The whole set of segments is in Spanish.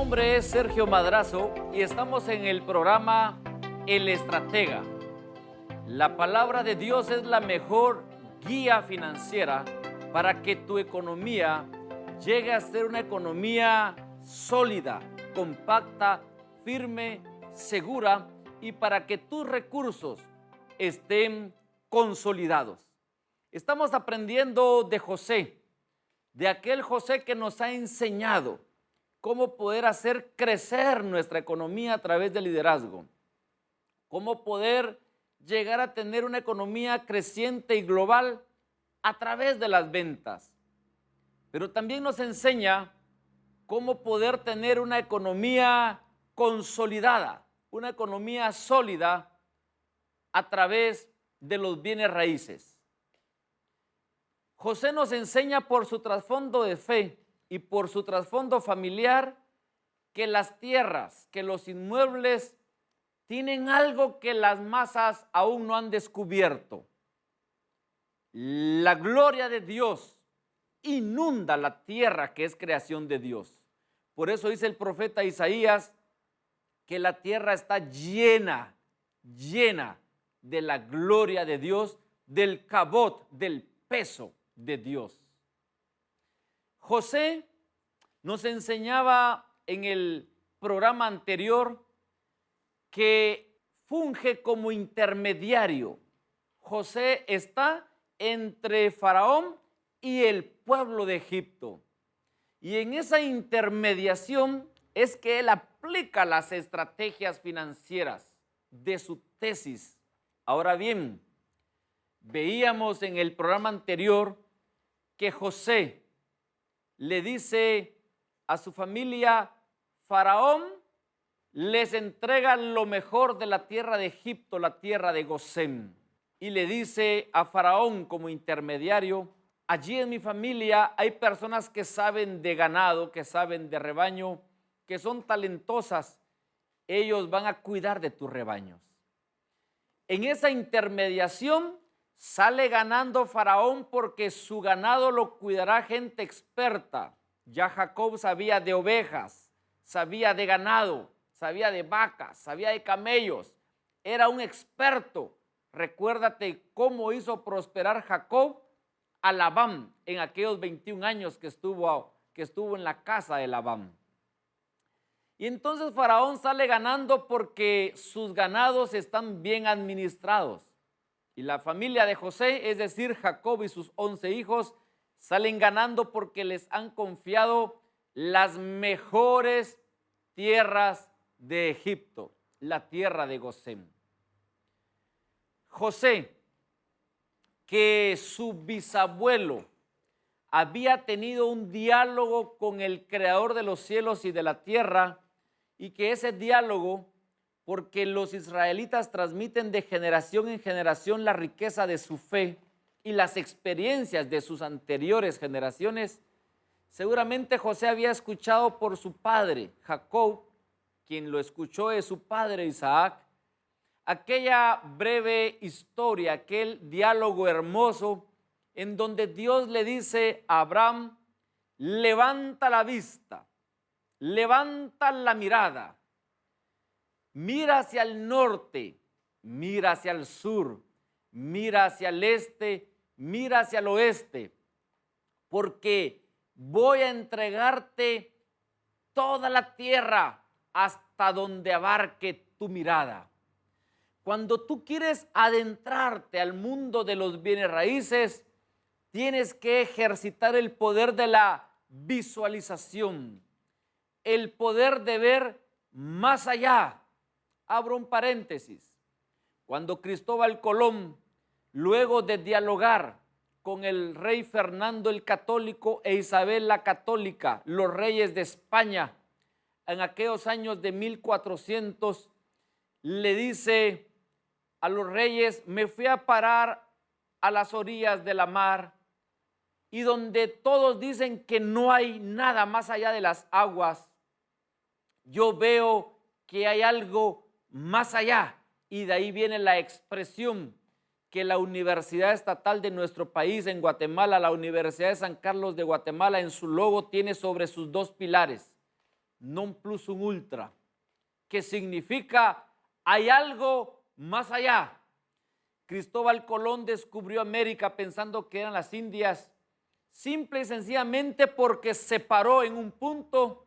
nombre es Sergio Madrazo y estamos en el programa El Estratega. La palabra de Dios es la mejor guía financiera para que tu economía llegue a ser una economía sólida, compacta, firme, segura y para que tus recursos estén consolidados. Estamos aprendiendo de José, de aquel José que nos ha enseñado cómo poder hacer crecer nuestra economía a través del liderazgo, cómo poder llegar a tener una economía creciente y global a través de las ventas. Pero también nos enseña cómo poder tener una economía consolidada, una economía sólida a través de los bienes raíces. José nos enseña por su trasfondo de fe y por su trasfondo familiar que las tierras, que los inmuebles tienen algo que las masas aún no han descubierto. La gloria de Dios inunda la tierra que es creación de Dios. Por eso dice el profeta Isaías que la tierra está llena de la gloria de Dios, del cabot, del peso de Dios. José nos enseñaba en el programa anterior que funge como intermediario. José está entre Faraón y el pueblo de Egipto. Y en esa intermediación es que él aplica las estrategias financieras de su tesis. Ahora bien, veíamos en el programa anterior que José le dice a su familia: Faraón les entrega lo mejor de la tierra de Egipto, la tierra de Gosén. Y le dice a Faraón como intermediario: allí en mi familia hay personas que saben de ganado, que saben de rebaño, que son talentosas. Ellos van a cuidar de tus rebaños. En esa intermediación sale ganando Faraón porque su ganado lo cuidará gente experta. Ya Jacob sabía de ovejas, sabía de ganado, sabía de vacas, sabía de camellos. Era un experto. Recuérdate cómo hizo prosperar Jacob a Labán en aquellos 21 años que estuvo en la casa de Labán. Y entonces Faraón sale ganando porque sus ganados están bien administrados. Y la familia de José, es decir, Jacob y sus 11 hijos, salen ganando porque les han confiado las mejores tierras de Egipto, la tierra de Gosén. José, que su bisabuelo había tenido un diálogo con el creador de los cielos y de la tierra, y que ese diálogo, porque los israelitas transmiten de generación en generación la riqueza de su fe y las experiencias de sus anteriores generaciones, seguramente José había escuchado por su padre Jacob, quien lo escuchó de su padre Isaac, aquella breve historia, aquel diálogo hermoso en donde Dios le dice a Abraham: levanta la vista, levanta la mirada, mira hacia el norte, mira hacia el sur, mira hacia el este, mira hacia el oeste, porque voy a entregarte toda la tierra hasta donde abarque tu mirada. Cuando tú quieres adentrarte al mundo de los bienes raíces, tienes que ejercitar el poder de la visualización, el poder de ver más allá. Abro un paréntesis. Cuando Cristóbal Colón, luego de dialogar con el rey Fernando el Católico e Isabel la Católica, los reyes de España, en aquellos años de 1400, le dice a los reyes: me fui a parar a las orillas de la mar, y donde todos dicen que no hay nada más allá de las aguas, yo veo que hay algo más allá. Y de ahí viene la expresión que la Universidad Estatal de nuestro país en Guatemala, la Universidad de San Carlos de Guatemala, en su logo tiene sobre sus dos pilares: non plus ultra, que significa hay algo más allá. Cristóbal Colón descubrió América pensando que eran las Indias, simple y sencillamente porque se paró en un punto,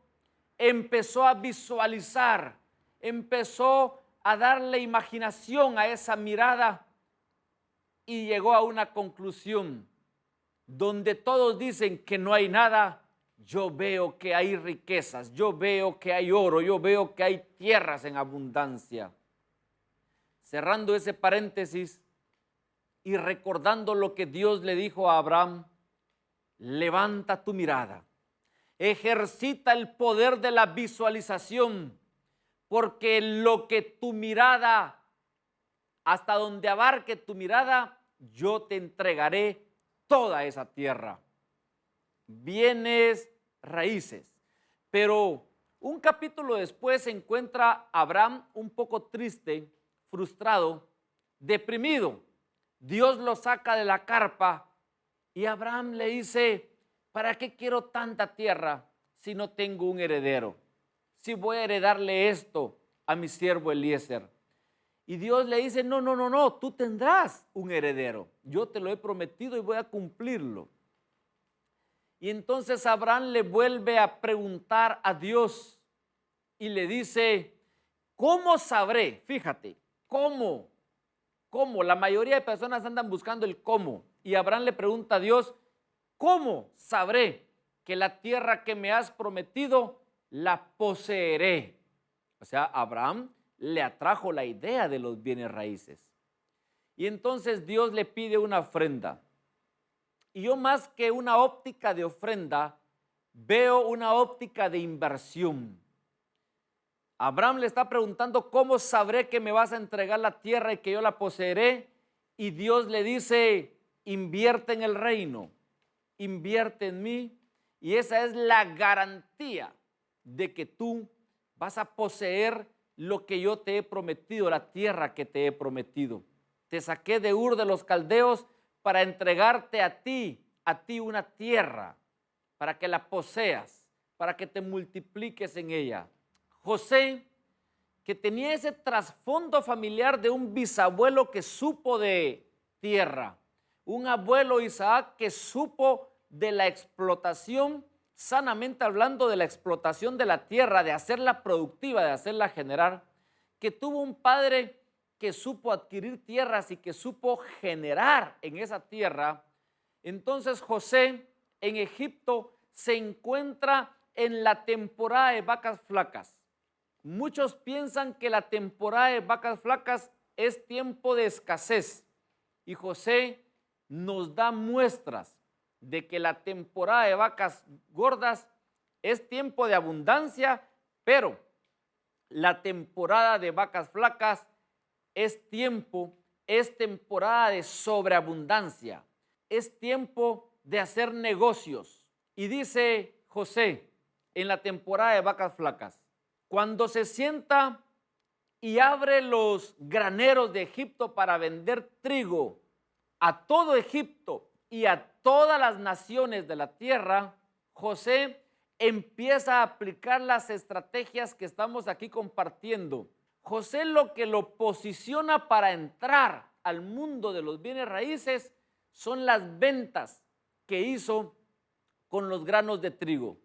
empezó a visualizar, empezó a darle imaginación a esa mirada y llegó a una conclusión donde todos dicen que no hay nada. Yo veo que hay riquezas, yo veo que hay oro, yo veo que hay tierras en abundancia. Cerrando ese paréntesis y recordando lo que Dios le dijo a Abraham, levanta tu mirada, ejercita el poder de la visualización, porque lo que tu mirada, hasta donde abarque tu mirada, yo te entregaré toda esa tierra. Bienes raíces. Pero un capítulo después se encuentra Abraham un poco triste, frustrado, deprimido. Dios lo saca de la carpa y Abraham le dice, ¿para qué quiero tanta tierra si no tengo un heredero? Si voy a heredarle esto a mi siervo Eliezer. Y Dios le dice, no, tú tendrás un heredero. Yo te lo he prometido y voy a cumplirlo. Y entonces Abraham le vuelve a preguntar a Dios y le dice, ¿cómo sabré? Fíjate, ¿cómo? ¿Cómo? La mayoría de personas andan buscando el cómo. Y Abraham le pregunta a Dios, ¿cómo sabré que la tierra que me has prometido la poseeré? O sea, Abraham le atrajo la idea de los bienes raíces. Y entonces Dios le pide una ofrenda. Y yo más que una óptica de ofrenda, veo una óptica de inversión. Abraham le está preguntando, ¿cómo sabré que me vas a entregar la tierra y que yo la poseeré? Y Dios le dice, invierte en el reino, invierte en mí. Y esa es la garantía de que tú vas a poseer lo que yo te he prometido, la tierra que te he prometido. Te saqué de Ur de los Caldeos para entregarte a ti una tierra, para que la poseas, para que te multipliques en ella. José, que tenía ese trasfondo familiar de un bisabuelo que supo de tierra, un abuelo Isaac que supo de la explotación, sanamente hablando de la explotación de la tierra, de hacerla productiva, de hacerla generar, que tuvo un padre que supo adquirir tierras y que supo generar en esa tierra. Entonces José en Egipto se encuentra en la temporada de vacas flacas. Muchos piensan que la temporada de vacas flacas es tiempo de escasez y José nos da muestras de que la temporada de vacas gordas es tiempo de abundancia, pero la temporada de vacas flacas es temporada de sobreabundancia, es tiempo de hacer negocios. Y dice José en la temporada de vacas flacas, cuando se sienta y abre los graneros de Egipto para vender trigo a todo Egipto y a todas las naciones de la tierra, José empieza a aplicar las estrategias que estamos aquí compartiendo. José lo que lo posiciona para entrar al mundo de los bienes raíces son las ventas que hizo con los granos de trigo.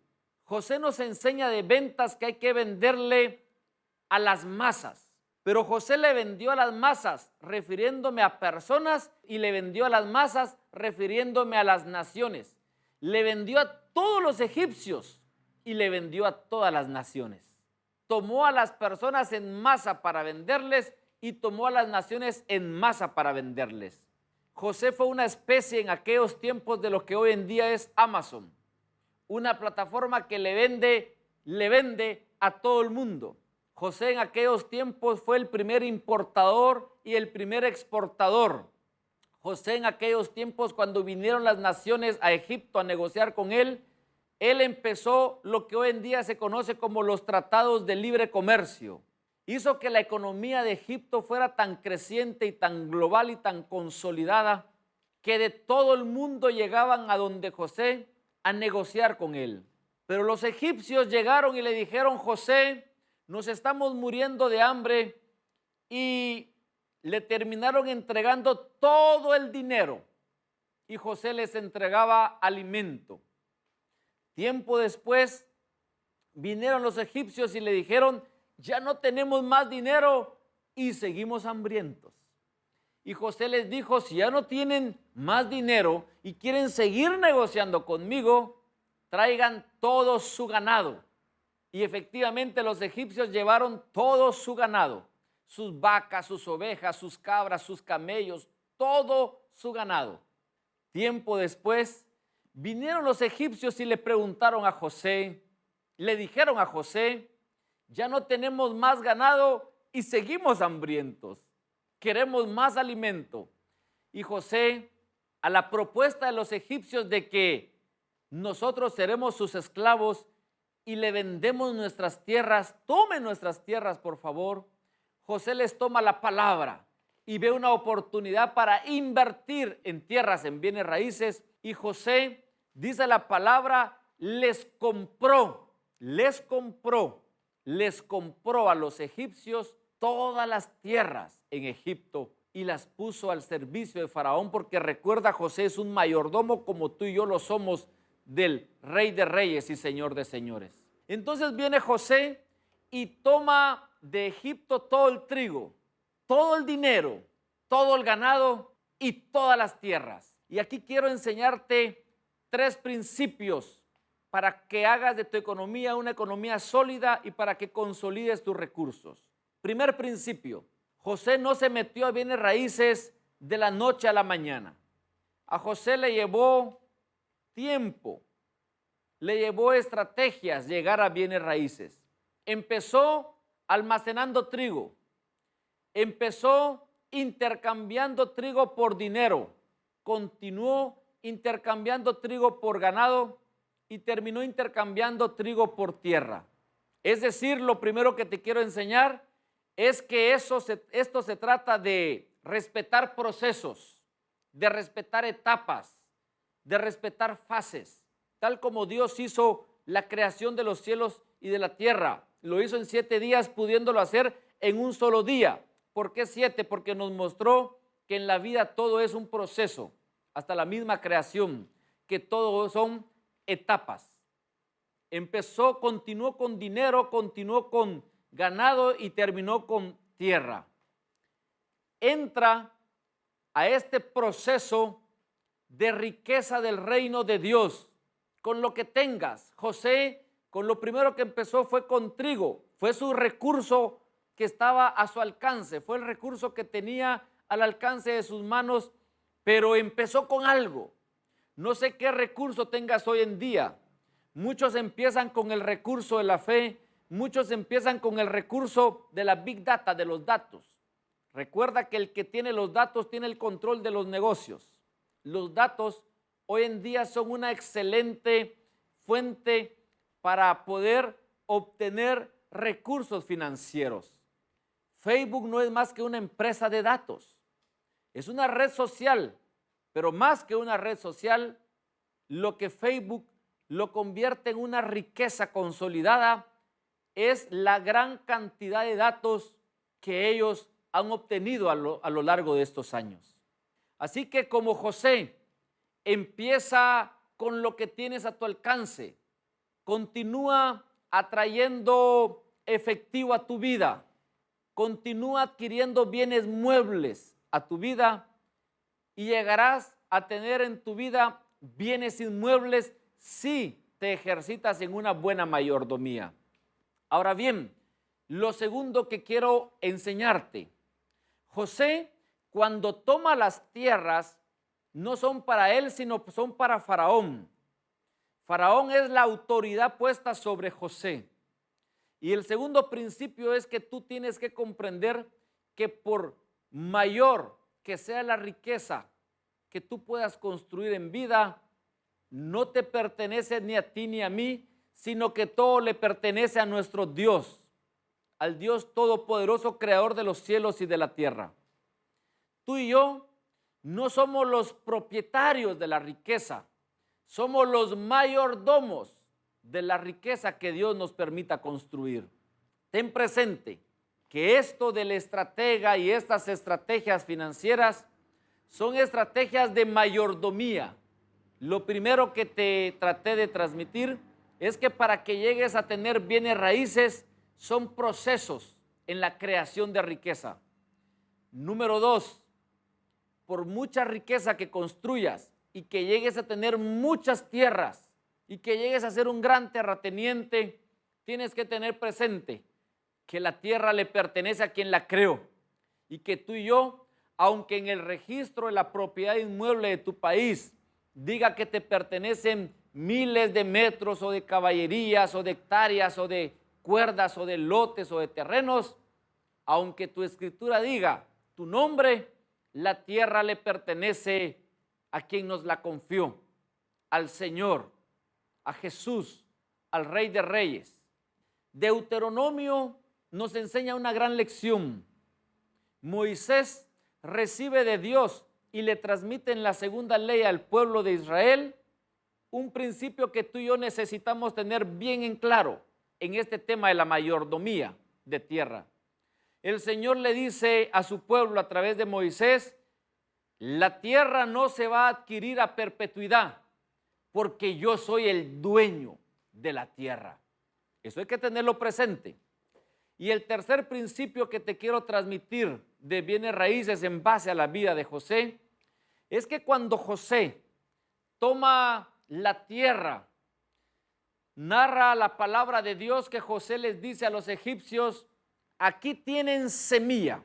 José nos enseña de ventas que hay que venderle a las masas, pero José le vendió a las masas refiriéndome a personas y le vendió a las masas refiriéndome a las naciones. Le vendió a todos los egipcios y le vendió a todas las naciones. Tomó a las personas en masa para venderles y tomó a las naciones en masa para venderles. José fue una especie en aquellos tiempos de lo que hoy en día es Amazon, una plataforma que le vende a todo el mundo. José en aquellos tiempos fue el primer importador y el primer exportador. José en aquellos tiempos, cuando vinieron las naciones a Egipto a negociar con él empezó lo que hoy en día se conoce como los tratados de libre comercio. Hizo que la economía de Egipto fuera tan creciente y tan global y tan consolidada que de todo el mundo llegaban a donde José a negociar con él. Pero los egipcios llegaron y le dijeron: José, nos estamos muriendo de hambre, y le terminaron entregando todo el dinero, y José les entregaba alimento. Tiempo después vinieron los egipcios y le dijeron: ya no tenemos más dinero y seguimos hambrientos. Y José les dijo: si ya no tienen más dinero y quieren seguir negociando conmigo, traigan todo su ganado. Y efectivamente los egipcios llevaron todo su ganado, sus vacas, sus ovejas, sus cabras, sus camellos, todo su ganado. Tiempo después vinieron los egipcios y le preguntaron a José, le dijeron a José: ya no tenemos más ganado y seguimos hambrientos, queremos más alimento. Y José, a la propuesta de los egipcios de que nosotros seremos sus esclavos y le vendemos nuestras tierras, tomen nuestras tierras por favor, José les toma la palabra y ve una oportunidad para invertir en tierras, en bienes raíces, y José, dice la palabra, les compró a los egipcios todas las tierras en Egipto y las puso al servicio de Faraón, porque recuerda, José es un mayordomo como tú y yo lo somos del Rey de Reyes y Señor de Señores. Entonces viene José y toma de Egipto todo el trigo, todo el dinero, todo el ganado y todas las tierras. Y aquí quiero enseñarte 3 principios para que hagas de tu economía una economía sólida y para que consolides tus recursos. Primer principio: José no se metió a bienes raíces de la noche a la mañana. A José le llevó tiempo, le llevó estrategias llegar a bienes raíces. Empezó almacenando trigo, empezó intercambiando trigo por dinero, continuó intercambiando trigo por ganado y terminó intercambiando trigo por tierra. Es decir, lo primero que te quiero enseñar es que esto se trata de respetar procesos, de respetar etapas, de respetar fases, tal como Dios hizo la creación de los cielos y de la tierra. Lo hizo en 7 días, pudiéndolo hacer en un solo día. ¿Por qué 7? Porque nos mostró que en la vida todo es un proceso, hasta la misma creación, que todo son etapas. Empezó, continuó con dinero, continuó con ganado y terminó con tierra. Entra a este proceso de riqueza del reino de Dios con lo que tengas. José, con lo primero que empezó fue con trigo, fue su recurso que estaba a su alcance, fue el recurso que tenía al alcance de sus manos, pero empezó con algo. No sé qué recurso tengas hoy en día. Muchos empiezan con el recurso de la fe, muchos empiezan con el recurso de la Big Data, de los datos. Recuerda que el que tiene los datos tiene el control de los negocios. Los datos hoy en día son una excelente fuente para poder obtener recursos financieros. Facebook no es más que una empresa de datos. Es una red social, pero más que una red social, lo que Facebook lo convierte en una riqueza consolidada es la gran cantidad de datos que ellos han obtenido a lo largo de estos años. Así que como José, empieza con lo que tienes a tu alcance, continúa atrayendo efectivo a tu vida, continúa adquiriendo bienes muebles a tu vida y llegarás a tener en tu vida bienes inmuebles si te ejercitas en una buena mayordomía. Ahora bien, lo segundo que quiero enseñarte: José, cuando toma las tierras, no son para él, sino son para Faraón. Faraón es la autoridad puesta sobre José. Y el segundo principio es que tú tienes que comprender que por mayor que sea la riqueza que tú puedas construir en vida, no te pertenece ni a ti ni a mí, sino que todo le pertenece a nuestro Dios, al Dios todopoderoso, creador de los cielos y de la tierra. Tú y yo no somos los propietarios de la riqueza, somos los mayordomos. de la riqueza que Dios nos permita construir. Ten presente que esto del estratega y estas estrategias financieras son estrategias de mayordomía. Lo primero que te traté de transmitir es que para que llegues a tener bienes raíces son procesos en la creación de riqueza. Número 2, por mucha riqueza que construyas y que llegues a tener muchas tierras y que llegues a ser un gran terrateniente, tienes que tener presente que la tierra le pertenece a quien la creó y que tú y yo, aunque en el registro de la propiedad inmueble de tu país diga que te pertenecen miles de metros o de caballerías o de hectáreas o de cuerdas o de lotes o de terrenos, aunque tu escritura diga tu nombre, la tierra le pertenece a quien nos la confió, al Señor, a Jesús, al Rey de Reyes. Deuteronomio nos enseña una gran lección. Moisés recibe de Dios y le transmite en la segunda ley al pueblo de Israel un principio que tú y yo necesitamos tener bien en claro en este tema de la mayordomía de tierra. El Señor le dice a su pueblo a través de Moisés: la tierra no se va a adquirir a perpetuidad porque yo soy el dueño de la tierra. Eso hay que tenerlo presente. Y el tercer principio que te quiero transmitir de bienes raíces en base a la vida de José es que cuando José toma la tierra, narra la palabra de Dios que José les dice a los egipcios: aquí tienen semilla,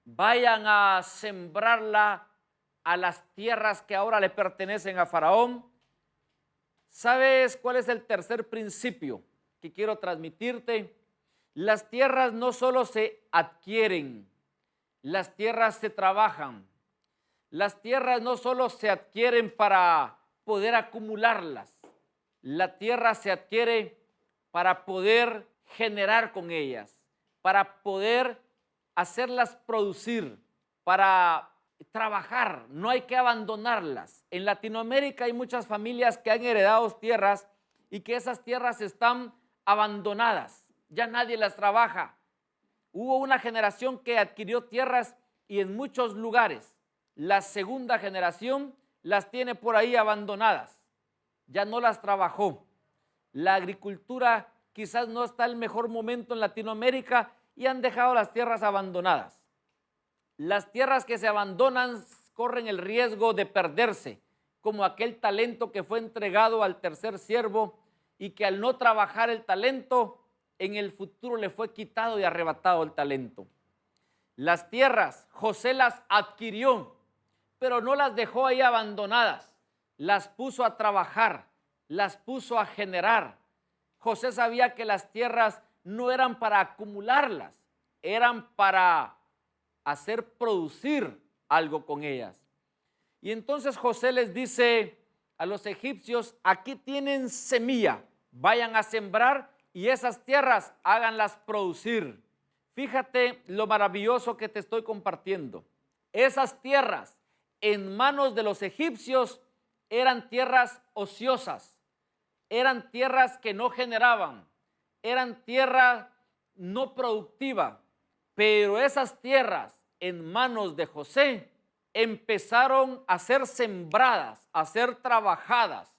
vayan a sembrarla a las tierras que ahora le pertenecen a Faraón. ¿Sabes cuál es el tercer principio que quiero transmitirte? Las tierras no solo se adquieren, las tierras se trabajan. Las tierras no solo se adquieren para poder acumularlas, la tierra se adquiere para poder generar con ellas, para poder hacerlas producir, para trabajar, no hay que abandonarlas. En Latinoamérica hay muchas familias que han heredado tierras y que esas tierras están abandonadas, ya nadie las trabaja. Hubo una generación que adquirió tierras y en muchos lugares la segunda generación las tiene por ahí abandonadas, ya no las trabajó. La agricultura quizás no está en el mejor momento en Latinoamérica y han dejado las tierras abandonadas. Las tierras que se abandonan corren el riesgo de perderse, como aquel talento que fue entregado al tercer siervo y que al no trabajar el talento, en el futuro le fue quitado y arrebatado el talento. Las tierras, José las adquirió, pero no las dejó ahí abandonadas, las puso a trabajar, las puso a generar. José sabía que las tierras no eran para acumularlas, eran para hacer producir algo con ellas. Y entonces José les dice a los egipcios: aquí tienen semilla, vayan a sembrar y esas tierras háganlas producir. Fíjate lo maravilloso que te estoy compartiendo. Esas tierras en manos de los egipcios eran tierras ociosas, eran tierras que no generaban, eran tierra no productiva, pero esas tierras en manos de José empezaron a ser sembradas, a ser trabajadas.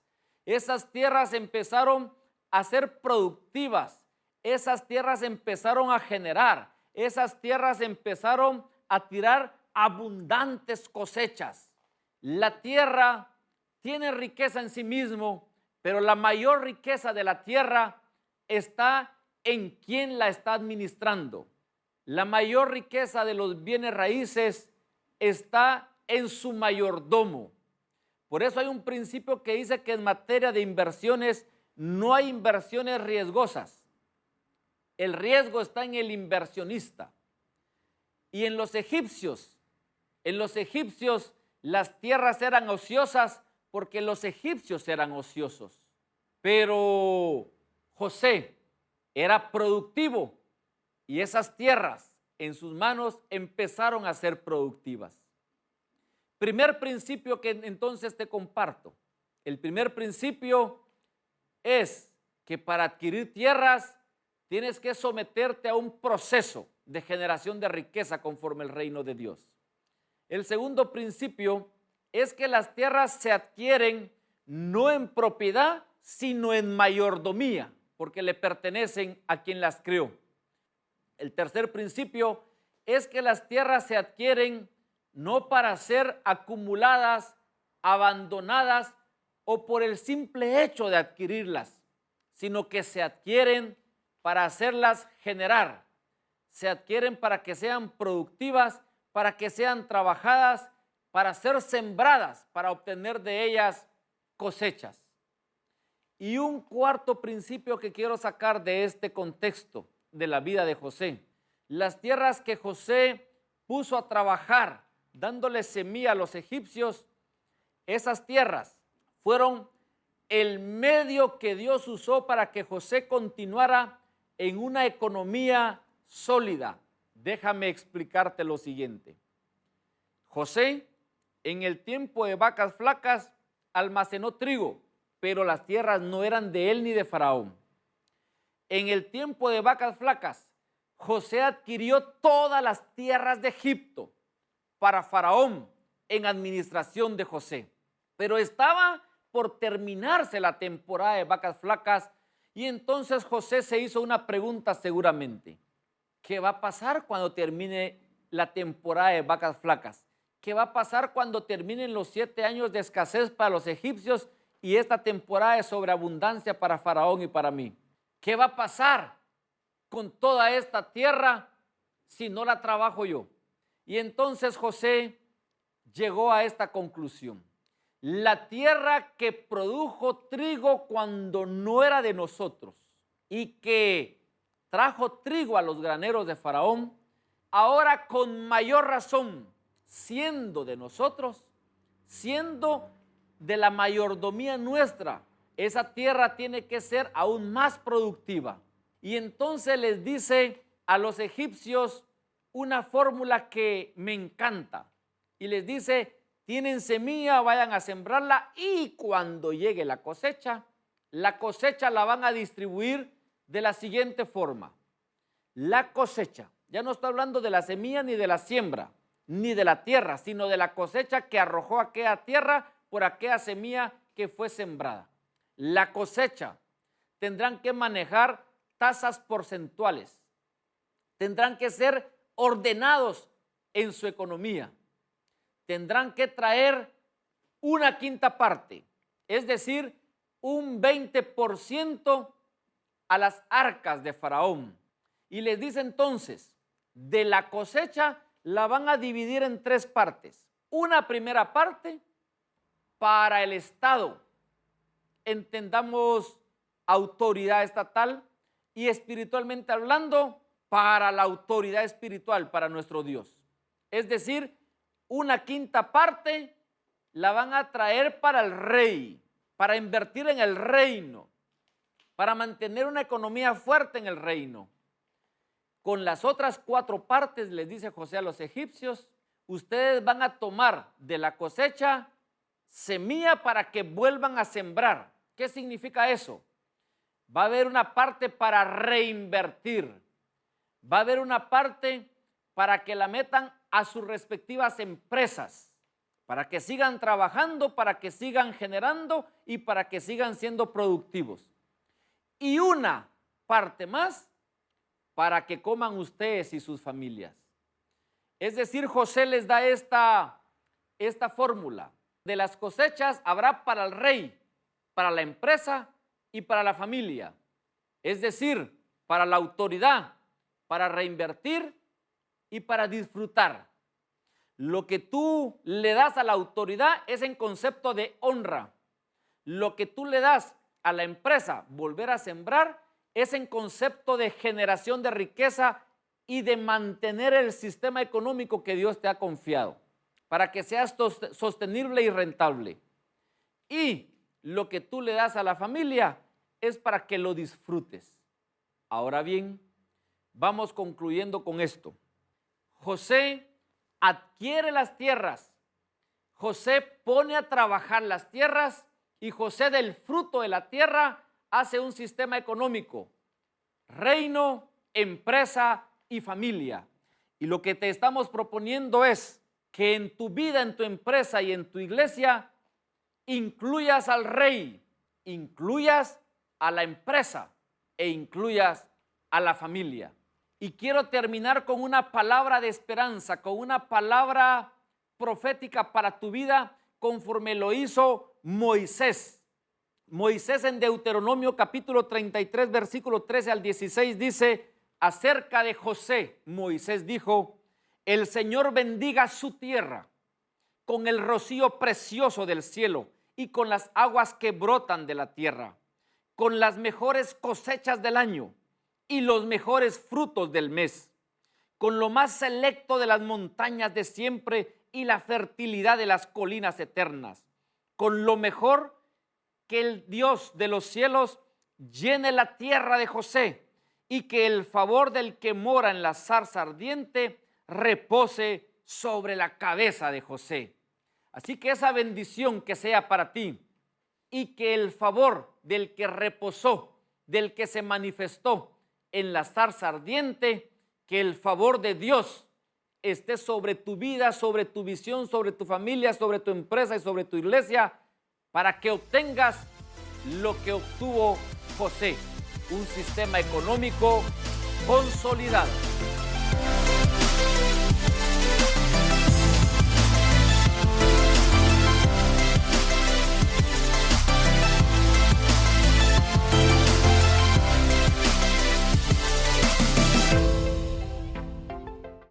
Esas tierras empezaron a ser productivas, esas tierras empezaron a generar, esas tierras empezaron a tirar abundantes cosechas. La tierra tiene riqueza en sí mismo, pero la mayor riqueza de la tierra está en quien la está administrando. La mayor riqueza de los bienes raíces está en su mayordomo. Por eso hay un principio que dice que en materia de inversiones no hay inversiones riesgosas. El riesgo está en el inversionista. Y en los egipcios las tierras eran ociosas porque los egipcios eran ociosos. Pero José era productivo y esas tierras en sus manos empezaron a ser productivas. Primer principio que entonces te comparto. El primer principio es que para adquirir tierras tienes que someterte a un proceso de generación de riqueza conforme el reino de Dios. El segundo principio es que las tierras se adquieren no en propiedad, sino en mayordomía, porque le pertenecen a quien las creó. El tercer principio es que las tierras se adquieren no para ser acumuladas, abandonadas o por el simple hecho de adquirirlas, sino que se adquieren para hacerlas generar, se adquieren para que sean productivas, para que sean trabajadas, para ser sembradas, para obtener de ellas cosechas. Y un cuarto principio que quiero sacar de este contexto de la vida de José: las tierras que José puso a trabajar, dándole semilla a los egipcios, esas tierras fueron el medio que Dios usó para que José continuara en una economía sólida. Déjame explicarte lo siguiente. José, en el tiempo de vacas flacas, almacenó trigo, pero las tierras no eran de él ni de Faraón. En el tiempo de vacas flacas, José adquirió todas las tierras de Egipto para Faraón en administración de José. Pero estaba por terminarse la temporada de vacas flacas y entonces José se hizo una pregunta seguramente. ¿Qué va a pasar cuando termine la temporada de vacas flacas? ¿Qué va a pasar cuando terminen los 7 años de escasez para los egipcios y esta temporada de sobreabundancia para Faraón y para mí? ¿Qué va a pasar con toda esta tierra si no la trabajo yo? Y entonces José llegó a esta conclusión. La tierra que produjo trigo cuando no era de nosotros y que trajo trigo a los graneros de Faraón, ahora con mayor razón, siendo de nosotros, siendo de la mayordomía nuestra, esa tierra tiene que ser aún más productiva. Y entonces les dice a los egipcios una fórmula que me encanta. Y les dice: tienen semilla, vayan a sembrarla y cuando llegue la cosecha la van a distribuir de la siguiente forma. La cosecha, ya no está hablando de la semilla ni de la siembra, ni de la tierra, sino de la cosecha que arrojó aquella tierra por aquella semilla que fue sembrada. La cosecha tendrán que manejar tasas porcentuales, tendrán que ser ordenados en su economía, tendrán que traer una quinta parte, es decir, un 20% a las arcas de Faraón. Y les dice entonces, de la cosecha la van a dividir en 3 partes. Una primera parte para el Estado, entendamos autoridad estatal, y espiritualmente hablando, para la autoridad espiritual, para nuestro Dios. Es decir, una quinta parte la van a traer para el rey, para invertir en el reino, para mantener una economía fuerte en el reino. Con las otras 4 partes, les dice José a los egipcios, ustedes van a tomar de la cosecha semilla para que vuelvan a sembrar. ¿Qué significa eso? Va a haber una parte para reinvertir, va a haber una parte para que la metan a sus respectivas empresas, para que sigan trabajando, para que sigan generando y para que sigan siendo productivos. Y una parte más para que coman ustedes y sus familias. Es decir, José les da esta fórmula. De las cosechas habrá para el rey, para la empresa y para la familia. Es decir, para la autoridad, para reinvertir y para disfrutar. Lo que tú le das a la autoridad es en concepto de honra. Lo que tú le das a la empresa, volver a sembrar, es en concepto de generación de riqueza y de mantener el sistema económico que Dios te ha confiado, para que seas sostenible y rentable. Y lo que tú le das a la familia es para que lo disfrutes. Ahora bien, vamos concluyendo con esto. José adquiere las tierras, José pone a trabajar las tierras y José del fruto de la tierra hace un sistema económico: reino, empresa y familia. Y lo que te estamos proponiendo es que en tu vida, en tu empresa y en tu iglesia incluyas al rey, incluyas a la empresa e incluyas a la familia. Y quiero terminar con una palabra de esperanza, con una palabra profética para tu vida, conforme lo hizo Moisés. Moisés en Deuteronomio capítulo 33, versículo 13 al 16 dice acerca de José. Moisés dijo: el Señor bendiga su tierra con el rocío precioso del cielo y con las aguas que brotan de la tierra, con las mejores cosechas del año y los mejores frutos del mes, con lo más selecto de las montañas de siempre y la fertilidad de las colinas eternas, con lo mejor que el Dios de los cielos llene la tierra de José, y que el favor del que mora en la zarza ardiente repose sobre la cabeza de José. Así que esa bendición que sea para ti, y que el favor del que reposó, del que se manifestó en la zarza ardiente, que el favor de Dios esté sobre tu vida, sobre tu visión, sobre tu familia, sobre tu empresa y sobre tu iglesia, para que obtengas lo que obtuvo José: un sistema económico consolidado.